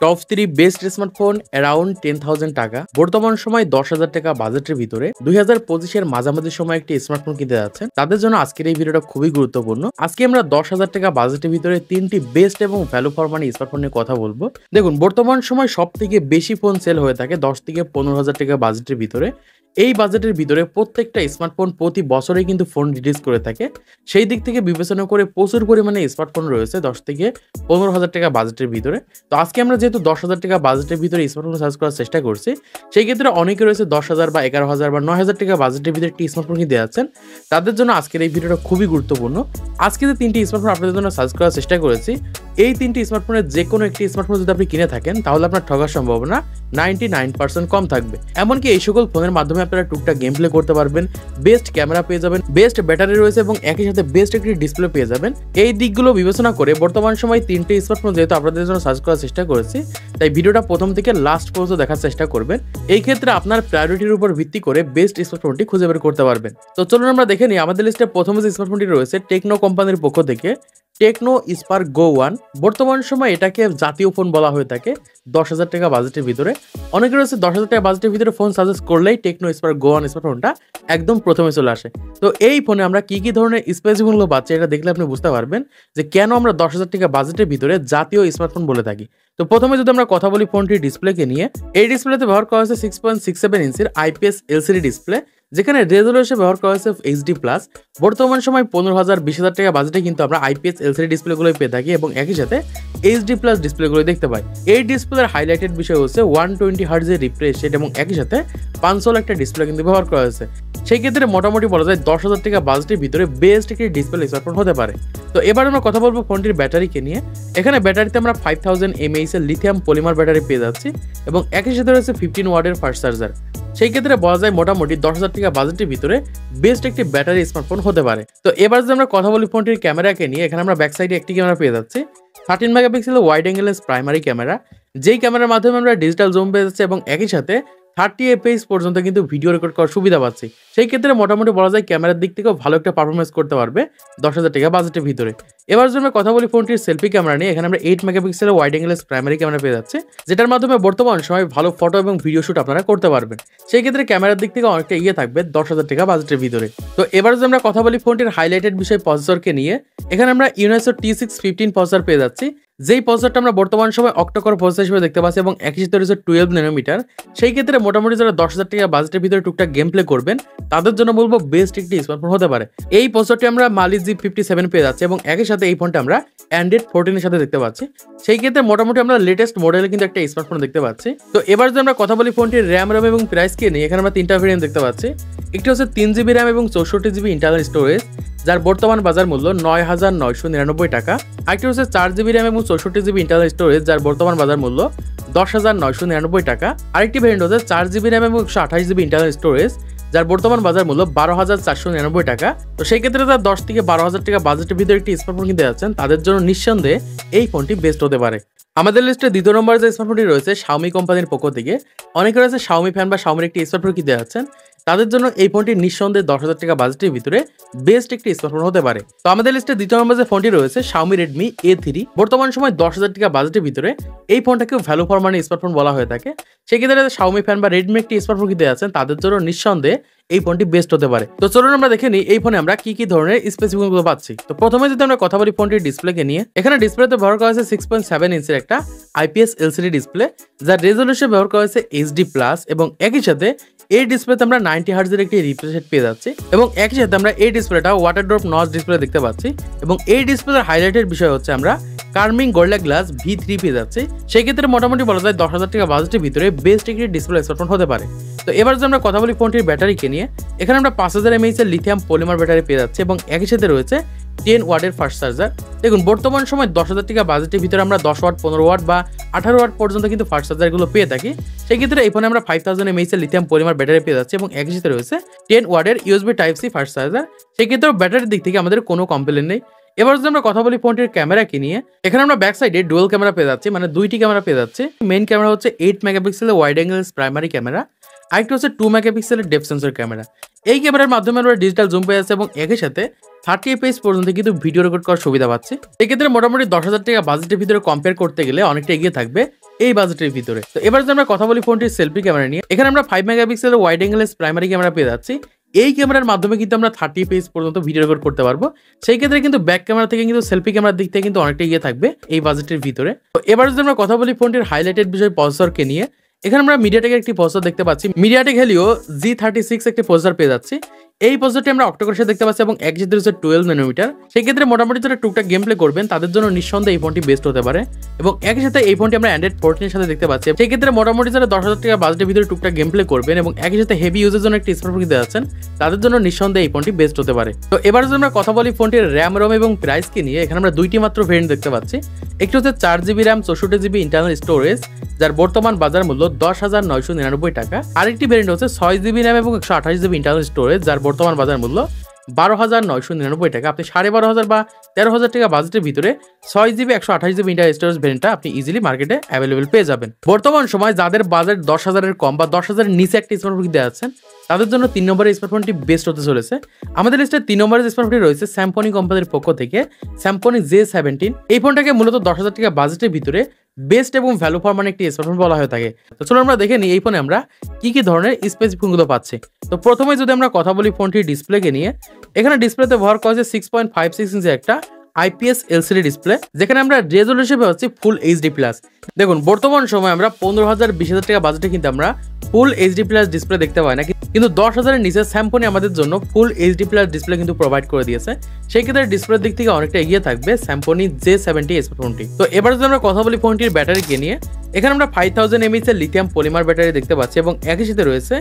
Top 3 best smartphone around 10,000 টাকা। বর্তমান সময় 10,000 টাকা বাজেটের ভিতরে 2025-এর মাঝামাঝি সময় একটি স্মার্টফোন কিনতে যাচ্ছেন, তাদের জন্য আজকের এই ভিডিওটা খুবই গুরুত্বপূর্ণ। আজকে আমরা 10,000 টাকা বাজেটের ভিতরে 3টি বেস্ট এবং ভ্যালু ফর মানি স্মার্টফোন নিয়ে কথা বলবো। দেখুন, বর্তমান সময় সব থেকে বেশি ফোন সেল হয়ে থাকে 10 থেকে 15,000 টাকা বাজেটের ভিতরে। এই বাজেটের ভিতরে প্রত্যেকটা স্মার্টফোন প্রতি বছরেই কিন্তু ফোন রিলিজ করে থাকে। সেই দিক থেকে বিবেচনা করে প্রচুর পরিমাণে স্মার্টফোন রয়েছে 10 থেকে 15,000 টাকা বাজেটের ভিতরে। তো আজকে আমরা যেহেতু 10,000 টাকা বাজেটের ভিতরে স্মার্টফোন সার্চ করার চেষ্টা করছি, সেই ক্ষেত্রে অনেকে রয়েছে 10,000 বা 11,000 বা 9,000 টাকা বাজেটের ভিতরে একটি স্মার্টফোন কিনতে যাচ্ছেন, তাদের জন্য আজকের এই ভিডিওটা খুবই গুরুত্বপূর্ণ। আজকে যে 3টি স্মার্টফোন আপনাদের জন্য সার্চ করার চেষ্টা করেছি, এই 3টি স্মার্টফোনের যে কোনো একটি স্মার্টফোন যদি আপনি কিনে থাকেন, তাহলে আপনার ঠকার সম্ভাবনা 99% কম থাকবে। এমনকি এই সকল ফোনের মাধ্যমে আপনারা টুকটাক গেম প্লে করতে পারবেন, বেস্ট ক্যামেরা পেয়ে যাবেন, বেস্ট ব্যাটারি রয়েছে এবং একই সাথে বেস্ট একটি ডিসপ্লে পেয়ে যাবেন। এই দিকগুলো বিবেচনা করে বর্তমান সময় 3টি স্মার্টফোন যেহেতু আপনাদের জন্য সার্চ করার চেষ্টা করেছি, তাই ভিডিওটা প্রথম থেকে লাস্ট পর্যন্ত দেখার চেষ্টা করবেন। এই ক্ষেত্রে আপনার প্রায়োরিটির উপর ভিত্তি করে বেস্ট স্মার্টফোনটি খুঁজে বের করতে পারবেন। তো চলুন আমরা দেখে নিই। আমাদের লিস্টে প্রথমে যে স্মার্টফোনটি রয়েছে টেকনো কোম্পানির পক্ষ থেকে টেকনো স্পার্ক গো 1। বর্তমান সময় এটাকে জাতীয় ফোন বলা হয়ে থাকে 10,000 টাকা বাজেটের ভিতরে। অনেকে রয়েছে 10,000 টাকা বাজেটের ভিতরে ফোন সাজেস্ট করলেই টেকনো স্পার্ক গো 1 স্মার্টফোনটা একদম প্রথমে চলে আসে। তো এই ফোনে আমরা কি ধরনের স্পেসিফিকগুলো পাচ্ছি, এটা দেখলে আপনি বুঝতে পারবেন যে কেন আমরা 10,000 টাকা বাজেটের ভিতরে জাতীয় স্মার্টফোন বলে থাকি। তো প্রথমে যদি আমরা কথা বলি ফোনটির ডিসপ্লেকে নিয়ে, এই ডিসপ্লেতে ব্যবহার করা হয়েছে 6.67 ইঞ্চির IPS LCD ডিসপ্লে, যেখানে রেজোলিউশন ব্যবহার করা হয়েছে HD+। বর্তমান সময় 15,000 20,000 টাকা বাজেটে কিন্তু আমরা IPS LCD ডিসপ্লেগুলোই পেয়ে থাকি এবং একই সাথে HD+ ডিসপ্লেগুলো দেখতে পাই। এই ডিসপ্লের হাইলাইটেড বিষয় হচ্ছে 120 হার্টজের রিফ্রেশ রেট এবং একই সাথে 500 একটা ডিসপ্লে কিন্তু ব্যবহার করা হয়েছে। সেই ক্ষেত্রে মোটামুটি বলা যায় 10,000 টাকা বাজেটের ভিতরে বেস্ট একটি ডিসপ্লে স্মার্টফোন হতে পারে। তো এবার আমরা কথা বলবো ফোনটির ব্যাটারিকে নিয়ে। এখানে ব্যাটারিতে আমরা 5000 mAh এর লিথিয়াম পলিমার ব্যাটারি পেয়ে যাচ্ছি এবং একই সাথে রয়েছে 15 ওয়াটের ফাস্ট চার্জার। সেই ক্ষেত্রে বলা যায় মোটামুটি 10,000 টাকা বাজেটের ভিতরে বেস্ট একটি ব্যাটারি স্মার্টফোন হতে পারে। তো এবার যদি আমরা কথা বলি ফোনটির ক্যামেরাকে নিয়ে, এখানে আমরা ব্যাক সাইডে একটি ক্যামেরা পেয়ে যাচ্ছি 13 megapixel wide angle primary camera, যেই ক্যামেরার মাধ্যমে আমরা ডিজিটাল জুম পেয়ে যাচ্ছি এবং একই সাথে 30 fps পর্যন্ত কিন্তু ভিডিও রেকর্ড করার সুবিধা পাচ্ছি। সেই ক্ষেত্রে মোটামুটি বলা যায় ক্যামেরার দিক থেকেও ভালো একটা পারফরমেন্স করতে পারবে 10,000 টাকা বাজেটের ভিতরে। এবার যদি আমরা কথা বলি ফোনটির সেলফি ক্যামেরা নিয়ে, এখানে আমরা 8 megapixel wide angle primary camera পেয়ে যাচ্ছে, যেটার মাধ্যমে বর্তমান সময় ভালো ফটো এবং ভিডিও শুট আপনারা করতে পারবেন। সেই ক্ষেত্রে ক্যামেরার দিক থেকে অনেকটা এগিয়ে থাকবে 10,000 টাকা বাজেটের ভিতরে। তো এবার যদি আমরা কথা বলি ফোনটির হাইলাইটেড বিষয় প্রসেসরকে নিয়ে, এখানে আমরা ইউনেসো T615 প্রসেসর পেয়ে যাচ্ছি, যেই প্রসেসরটা আমরা বর্তমান সময় অক্টোকোর প্রসেসর হিসেবে দেখতে পাচ্ছি এবং একই সাথে রয়েছে 12 ন্যানোমিটার। সেই ক্ষেত্রে মোটামুটি যারা 10,000 টাকা বাজেটের ভিতরে টুকটাক গেম প্লে করবেন, তাদের জন্য বলবো বেস্ট একটি স্মার্টফোন হতে পারে। এই প্রসেসরটি আমরা মালি G57 পেয়ে যাচ্ছি এবং একই সাথে এই ফোনটা আমরা Android 14 এর সাথে দেখতে পাচ্ছি। সেই ক্ষেত্রে মোটামুটি আমরা লেটেস্ট মডেলে কিন্তু একটা স্মার্টফোন দেখতে পাচ্ছি। তো এবার যদি আমরা কথা বলি ফোনটির র্যাম এবং প্রাইসকে নিয়ে, এখানে আমরা 3টা ভেরিয়েন্ট দেখতে পাচ্ছি। একটি হচ্ছে 3GB র্যাম এবং 64GB ইন্টারনাল স্টোরেজ, যার বর্তমান বাজার মূল্য 9,999 টাকা। আরেকটি হচ্ছে 4GB র্যাম এবং 64GB ইন্টারনাল স্টোরেজ, যার বর্তমান বাজার মূল্য 10,999 টাকা। আরেকটি ভেরিয়েন্ট হচ্ছে 4GB র্যাম এবং 128GB ইন্টারনাল স্টোরেজ, যার বর্তমান বাজার মূল্য 12,499 টাকা। তো সেই ক্ষেত্রে তার 10 থেকে 12,000 টাকা বাজেটের ভিতরে একটি স্মার্টফোন কিনতে যাচ্ছেন, তাদের জন্য নিঃসন্দেহে এই ফোনটি বেস্ট হতে পারে। আমাদের লিস্টে দ্বিতীয় নম্বরে যে স্মার্টফোনটি রয়েছে Xiaomi কোম্পানির পক্ষ থেকে, অনেকে রয়েছে Xiaomi ফ্যান বা Xiaomi একটি স্মার্টফোন কিনতে যাচ্ছেন, তাদের জন্য এই ফোনটি নিঃসন্দেহে 10,000 টাকা বাজেটের ভিতরে বেস্ট একটি স্মার্টফোন হতে পারে। তো আমাদের লিস্টে দ্বিতীয় নম্বরে যে ফোনটি রয়েছে Xiaomi Redmi A3। বর্তমান সময় 10,000 টাকা বাজেটের ভিতরে এই ফোনটাকেও ভ্যালু ফর মানি স্মার্টফোন বলা হয়ে থাকে। সেক্ষেত্রে Xiaomi ফ্যান বা Redmi একটি স্মার্টফোন কিনতে যাচ্ছেন, তাদের জন্য নিঃসন্দেহে এই ফোনটি বেস্ট হতে পারে। তো চলুন আমরা দেখে নিই এই ফোনে আমরা কি ধরনের স্পেসিফিকেশনগুলো পাচ্ছি। তো প্রথমে যদি আমরা কথা বলি ফোনটির ডিসপ্লেকে নিয়ে, এখানে ডিসপ্লেতে ব্যবহার করা হয়েছে 6.7 ইঞ্চির একটা IPS LCD ডিসপ্লে, যার রেজোলিউশন ব্যবহার করা হয়েছে HD+ এবং একই সাথে এই ডিসপ্লেতে আমরা 90 হার্টজের একটি রিফ্রেশ রেট পেয়ে যাচ্ছি এবং একই সাথে আমরা এই ডিসপ্লেটা ওয়াটার ড্রপ নচ ডিসপ্লে দেখতে পাচ্ছি এবং এই ডিসপ্লের হাইলাইটেড বিষয় হচ্ছে আমরা কার্মিং গোল্ডা গ্লাস V3 পেয়ে যাচ্ছি। সেই ক্ষেত্রে মোটামুটি বলা যায় 10,000 টাকা বাজেটের ভিতরে বেস্ট একটি ডিসপ্লে স্মার্টফোন হতে পারে। তো এবার যদি আমরা কথা বলি ফোনটির ব্যাটারিকে নিয়ে, এখানে আমরা 5000 mAh এর লিথিয়াম পলিমার ব্যাটারি পেয়ে যাচ্ছি এবং একই সাথে রয়েছে 10 ওয়াটের ফাস্ট চার্জার। দেখুন, বর্তমান সময় 10,000 টাকা বাজেটের ভিতরে আমরা 10 ওয়াট 15 ওয়াট বা 18 ওয়াট পর্যন্ত কিন্তু ফাস্ট চার্জারগুলো পেয়ে থাকি। সেই ক্ষেত্রে এই ফোনে আমরা 5000 mAh এর লিথিয়াম পলিমার ব্যাটারি পেয়ে যাচ্ছি এবং একই সাথে রয়েছে 10 ওয়াটের USB Type-C ফাস্ট চার্জার। সেই ক্ষেত্রে ব্যাটারির দিক থেকে আমাদের কোনো কমপ্লেন নেই। এবার যদি আমরা কথা বলি ফোনটির ক্যামেরাকে নিয়ে, এখানে আমরা ব্যাক সাইডে ডুয়াল ক্যামেরা পেয়ে যাচ্ছি, মানে 2টি ক্যামেরা পেয়ে যাচ্ছি। মেইন ক্যামেরা হচ্ছে 8 মেগাপিক্সেলের ওয়াইড অ্যাঙ্গেল প্রাইমারি ক্যামেরা, আরেকটি হচ্ছে 2 মেগাপিক্সেলের ডেপথ সেন্সর ক্যামেরা। এই ক্যামেরার মাধ্যমে আমরা ডিজিটাল জুম পেয়ে যাচ্ছি এবং একই সাথে 30 এফপিএস পর্যন্ত কিন্তু ভিডিও রেকর্ড করার সুবিধা পাচ্ছি। এক্ষেত্রে মোটামুটি 10,000 টাকা বাজেটের ভিতরে কম্পেয়ার করতে গেলে অনেকটা এগিয়ে থাকবে এই বাজেটের ভিতরে। তো এবার যদি আমরা কথা বলি ফোনটির সেলফি ক্যামেরা নিয়ে, এখানে আমরা 5 মেগাপিক্সেলের ওয়াইড অ্যাঙ্গেল প্রাইমারি ক্যামেরা পেয়ে যাচ্ছি। এই ক্যামেরার মাধ্যমে কিন্তু আমরা 30 এফপিএস পর্যন্ত ভিডিও রেকর্ড করতে পারবো। সেই ক্ষেত্রে কিন্তু ব্যাক ক্যামেরা থেকে কিন্তু সেলফি ক্যামেরার দিক থেকে কিন্তু অনেকটা এগিয়ে থাকবে এই বাজেটের ভিতরে। তো এবার যদি আমরা কথা বলি ফোনটির হাইলাইটেড বিষয় প্রসেসরকে নিয়ে, এখানে আমরা মিডিয়াটেকের একটি প্রসেসর দেখতে পাচ্ছি। মিডিয়াটেক হেলিও G36 একটি প্রসেসর পেয়ে যাচ্ছি। এই প্রসেসরটি আমরা অক্টোকোরের সাথে দেখতে পাচ্ছি এবং এক জিবি রয়েছে 12 ন্যানোমিটার। সেই ক্ষেত্রে মোটামুটি যারা টুকটাক গেম প্লে করবেন তাদের জন্য নিঃসন্দেহে এই ফোনটি বেস্ট হতে পারে এবং একই সাথে এই ফোনটি আমরা অ্যান্ড্রয়েড 14 এর সাথে দেখতে পাচ্ছি। সেই ক্ষেত্রে মোটামুটি যারা 10,000 টাকা বাজেটের ভিতরে টুকটাক গেম প্লে করবেন এবং একই সাথে হেভি ইউজের জন্য একটি স্মার্টফোন কিনতে যাচ্ছেন, তাদের জন্য নিঃসন্দেহে এই ফোনটি বেস্ট হতে পারে। তো এবার যদি আমরা কথা বলি ফোনটির র্যাম রম এবং প্রাইসকে নিয়ে, এখানে আমরা দুইটি মাত্র ভেরিয়েন্ট দেখতে পাচ্ছি। একটি হচ্ছে 4GB RAM 64GB internal storage, যার বর্তমান বাজার মূল্য 10,999 টাকা। আরেকটি ভেরিয়েন্ট হচ্ছে 6GB র্যাম এবং 128GB ইন্টারনাল স্টোরেজ, যার বর্তমান বাজার মূল্য 12,999 টাকা। আপনি 12,500 বা 13,000 টাকা বাজেটের ভিতরে 6GB 128GB ইন্টারনাল স্টোরেজ ভেরিয়েন্টটা আপনি ইজিলি মার্কেটে অ্যাভেলেবেল পেয়ে যাবেন। বর্তমান সময় যাদের বাজেট 10,000 এর কম বা 10,000 এর নিচে একটা স্মার্টফোন কিনতে যাচ্ছেন, তাদের জন্য 3 নম্বরের স্মার্টফোনটি বেস্ট হতে চলেছে। আমাদের লিস্টে 3 নম্বরের স্মার্টফোনটি রয়েছে স্যামসং কোম্পানির পক্ষ থেকে স্যামসং J17। এই ফোনটাকে মূলত 10,000 টাকা বাজেটের ভিতরে বেস্ট এবং ভ্যালু ফর মানি একটি স্মার্টফোন বলা হয়ে থাকে। তো চলো আমরা দেখে নিই এই ফোনে আমরা কি ধরনের স্পেসিফিকেশনগুলো পাচ্ছি। তো প্রথমে যদি আমরা কথা বলি ফোনটির ডিসপ্লেকে নিয়ে, এখানে ডিসপ্লেতে ব্যবহার করা হয়েছে 6.56 ইঞ্চি একটা IPS LCD ডিসপ্লে, যেখানে আমরা রেজলিউশন পাচ্ছি ফুল HD প্লাস। দেখুন বর্তমান সময় আমরা 15,000 20,000 টাকা বাজেটে কিন্তু আমরা ফুল HD প্লাস ডিসপ্লে দেখতে পাই না, কিন্তু 10,000 এর নিচে স্যামসং আমাদের জন্য ফুল HD প্লাস ডিসপ্লে কিন্তু প্রোভাইড করে দিয়েছে। সেই ক্ষেত্রে ডিসপ্লের দিক থেকে অনেকটা এগিয়ে থাকবে স্যামসং J70 স্মার্টফোনটি। তো এবার যদি আমরা কথা বলি ফোনটির ব্যাটারিকে নিয়ে, এখানে আমরা 5000 mAh এর লিথিয়াম পলিমার ব্যাটারি দেখতে পাচ্ছি এবং একই সাথে রয়েছে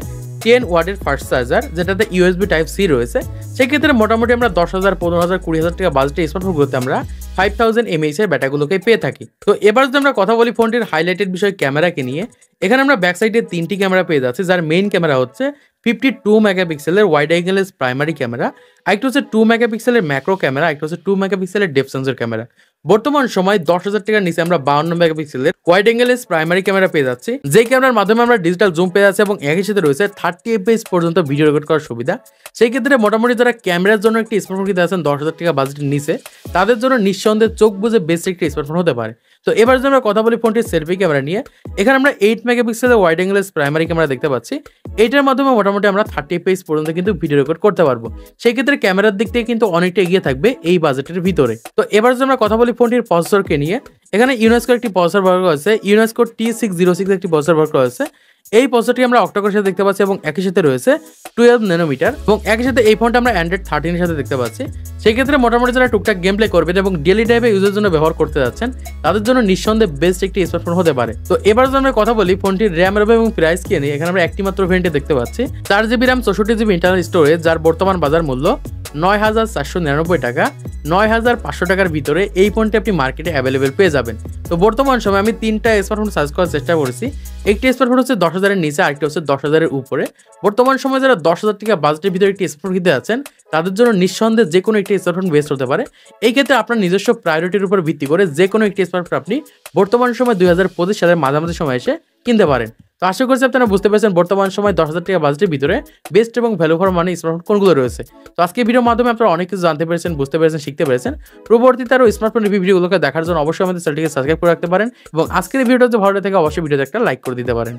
10 ওয়াটের ফাস্ট চার্জার, যেটাতে USB Type-C রয়েছে। সেক্ষেত্রে মোটামুটি আমরা 10,000 15,000 20,000 টাকা বাজেটের স্মার্টফোনগুলোতে আমরা 5000 mAh এর ব্যাটারিগুলোকে পেয়ে থাকি। তো এবার যদি আমরা কথা বলি ফোনটির হাইলাইটেড বিষয় ক্যামেরাকে নিয়ে, এখানে আমরা ব্যাক সাইডে 3টি ক্যামেরা পেয়ে যাচ্ছি, যার মেইন ক্যামেরা হচ্ছে 52 মেগাপিক্সেলের ওয়াইড অ্যাঙ্গেল প্রাইমারি ক্যামেরা, আরেকটা হচ্ছে 2 মেগাপিক্সেলের ম্যাক্রো ক্যামেরা, আরেকটা হচ্ছে 2 মেগাপিক্সেলের ডেপথ সেন্সর ক্যামেরা। বর্তমান সময় 10,000 টাকার নিচে আমরা 52 মেগাপিক্সেলের ওয়াইড অ্যাঙ্গেল প্রাইমারি ক্যামেরা পেয়ে যাচ্ছি, যে ক্যামেরার মাধ্যমে আমরা ডিজিটাল জুম পেয়ে যাচ্ছি এবং একই সাথে রয়েছে 30 এফপিএস পর্যন্ত ভিডিও রেকর্ড করার সুবিধা। সেই ক্ষেত্রে মোটামুটি যারা ক্যামেরার জন্য একটি স্মার্টফোন কিনতে আছেন 10,000 টাকা বাজেটের নিচে, তাদের জন্য নিঃসন্দেহে চোখ বুঝে বেস্ট একটি স্মার্টফোন হতে পারে। তো এবার যদি আমরা কথা বলি ফোনটির সেলফি ক্যামেরা নিয়ে, এখানে আমরা 8 মেগাপিক্সেলের ওয়াইড অ্যাঙ্গেল প্রাইমারি ক্যামেরা দেখতে পাচ্ছি। এইটার মাধ্যমে মোটামুটি আমরা 30 এফপিএস পর্যন্ত কিন্তু ভিডিও রেকর্ড করতে পারবো। সেই ক্ষেত্রে ক্যামেরার দিক থেকে কিন্তু অনেকটা এগিয়ে থাকবে এই বাজেটের ভিতরে। তো এবার যদি আমরা কথা বলি ফোনটির প্রসেসরকে নিয়ে, এখানে ইউনেস্কোর একটি প্রসেসর ব্যবহার করা হয়েছে, ইউনেস্কো T606 একটি প্রসেসর ব্যবহার করা হয়েছে। এই প্রসেসরটি আমরা অক্টাকোরের সাথে দেখতে পাচ্ছি এবং একই সাথে রয়েছে 12 ন্যানোমিটার এবং একই সাথে এই ফোনটা আমরা অ্যান্ড্রয়েড 13 এর সাথে দেখতে পাচ্ছি। সেই ক্ষেত্রে মোটামুটি যারা টুকটাক গেম প্লে করবেন এবং ডেইলি টাইপে ইউজের জন্য ব্যবহার করতে যাচ্ছেন, তাদের জন্য নিঃসন্দেহে বেস্ট একটি স্মার্টফোন হতে পারে। তো এবার যদি আমরা কথা বলি ফোনটির র্যাম এবং প্রাইস কে নিয়ে, এখানে আমরা একটি মাত্র ভেরিয়েন্টে দেখতে পাচ্ছি 4GB RAM 64GB internal storage, যার বর্তমান বাজার মূল্য 9,499 টাকা। 9,500 টাকার ভিতরে এই ফোনটি আপনি মার্কেটে অ্যাভেলেবেল পেয়ে যাবেন। তো বর্তমান সময় আমি 3টা স্মার্টফোন সার্চ করার চেষ্টা করেছি। একটি স্মার্টফোন হচ্ছে 10,000 এর নিচে, আরেকটি হচ্ছে 10,000 এর উপরে। বর্তমান সময় যারা 10,000 টাকা বাজেটের ভিতরে একটি স্মার্টফোন কিনতে যাচ্ছেন, তাদের জন্য নিঃসন্দেহে যে কোনো একটি স্মার্টফোন বেস্ট হতে পারে। এই ক্ষেত্রে আপনার নিজস্ব প্রায়োরিটির উপর ভিত্তি করে যে কোনো একটি স্মার্টফোন আপনি বর্তমান সময় 2025 সালের মাঝামাঝি সময় এসে কিনতে পারেন। তো আশা করছি আপনারা বুঝতে পেরেছেন বর্তমান সময় 10,000 টাকা বাজেটের ভিতরে বেস্ট এবং ভ্যালু ফর মানি স্মার্টফোন কোনগুলো রয়েছে। তো আজকে ভিডিওর মাধ্যমে আপনারা অনেক কিছু জানতে পেরেছেন, বুঝতে পেরেছেন, শিখতে পেরেছেন। পরবর্তীতে আরও স্মার্টফোন রিভিউ ভিডিওগুলোকে দেখার জন্য অবশ্যই আমাদের চ্যানেলটিকে সাবস্ক্রাইব করে রাখতে পারেন এবং আজকের ভিডিওটা যদি ভালো লাগে থাকে অবশ্যই ভিডিওতে একটা লাইক করে দিতে পারেন।